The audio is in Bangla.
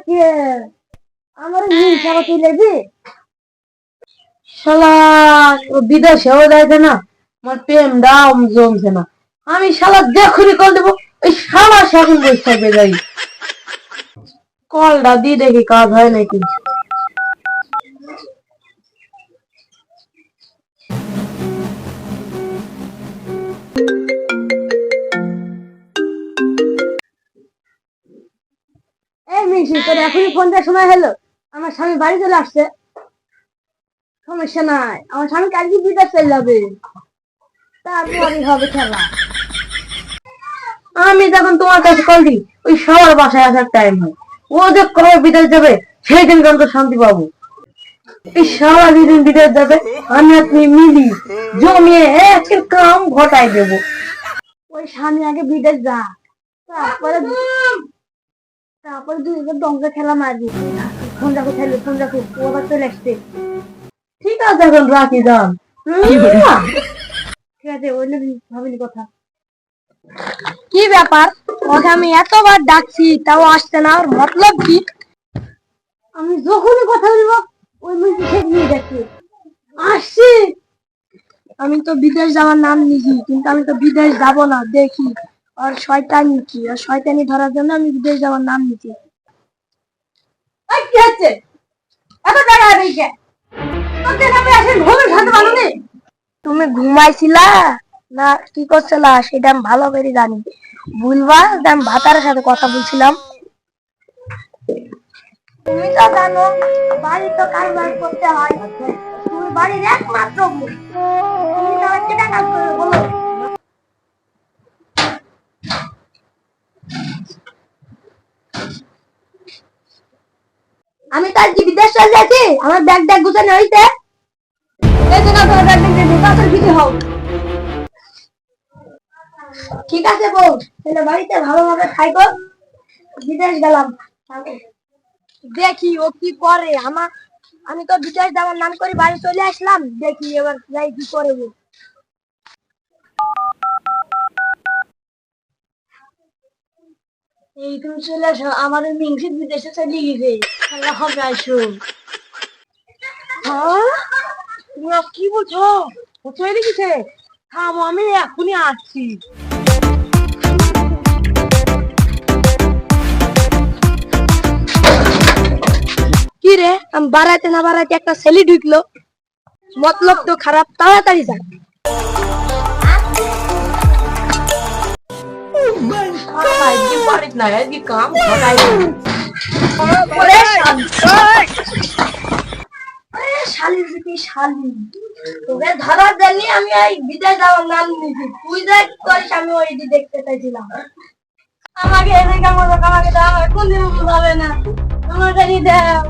কে আমার মিল ছাড়া তুই লেবি শালা বিদেশেও যাইতে না আমার প্রেম দাম জমছে না আমি শালা দেখুনি কল দেবো ওই শালা শাসন বসে থাকবে যাই কলটা দিয়ে দেখি কাজ হয় নাকি এই মিনসি তোর এখনই ফোন দেওয়ার সময় হলো আমার স্বামী বাড়ি চলে আসছে সমস্যা নাই আমার স্বামী কালকে বিদেশ চলে যাবে তারপরই হবে খেলা আমি যখন তোমার কাছে কল দিই ওই সবার বাসায় আসার টাইম হয় ও যে কবে বিদেশ যাবে সেই দিন তো শান্তি পাবো এই সারা দিন বিদেশ যাবে আমি আপনি মিলি জমিয়ে একের কাম ঘটাই দেবো ওই স্বামী আগে বিদেশ যা তারপরে দুই দঙ্গা খেলা মারবি ফোন রাখো ফোন রাখো ওরা চলে আসছে ঠিক আছে এখন রাখি যান ঠিক আছে ওই ভাবিনি কথা কি ব্যাপার ওকে আমি এতবার ডাকছি তাও আসছে না ওর মতলব কি আমি যখনই কথা বলবো ওই মুখে নিয়ে যাচ্ছি আসছি আমি তো বিদেশ যাওয়ার নাম নিয়েছি কিন্তু আমি তো বিদেশ যাব না দেখি আর শয়তানি কি আর শয়তানি ধরার জন্য আমি বিদেশ যাওয়ার নাম নিয়েছি কি হচ্ছে এত টাকা দিকে তুমি ঘুমাইছিলা না কি করছিলা সেটা আমি ভালো করে জানি ভুলবা আমি ভাতারের সাথে কথা বলছিলাম তুমি তো জানো বাড়ি তো কারবার করতে হয় তুমি বাড়ির একমাত্র বোন তুমি তাহলে কেটা কাজ করবে বলো আমি তো আজকে বিদেশ চলে যাচ্ছি আমার ব্যাগ গুছানো হইতে ঠিক আছে বউ তাহলে বাড়িতে ভালোভাবে খাইবো বিদেশ গেলাম দেখি ও কি করে আমি তো বিদেশ যাওয়ার নাম করে বাড়ি চলে আসলাম দেখি এবার যাই কি করে বউ এই তুমি চলে আসো আমার মিংসির বিদেশে চলে গেছে খেলা হবে আসো তুমি কি বলছো কোথায় রেখেছে থামো আমি এখনই আসছি কি রে আমি বাড়াইতে না বাড়াইতে একটা ছেলে ঢুকলো মতলব তো খারাপ তাড়াতাড়ি যা তোকে ধরার জন্য আমি এই বিদেশ যাওয়ার নাম নিয়েছি তুই যা করিস আমি ওইটি দেখতে চাইছিলাম আমাকে এদিকে আমাকে কোনদিন বুঝাবে না আমাকে দাও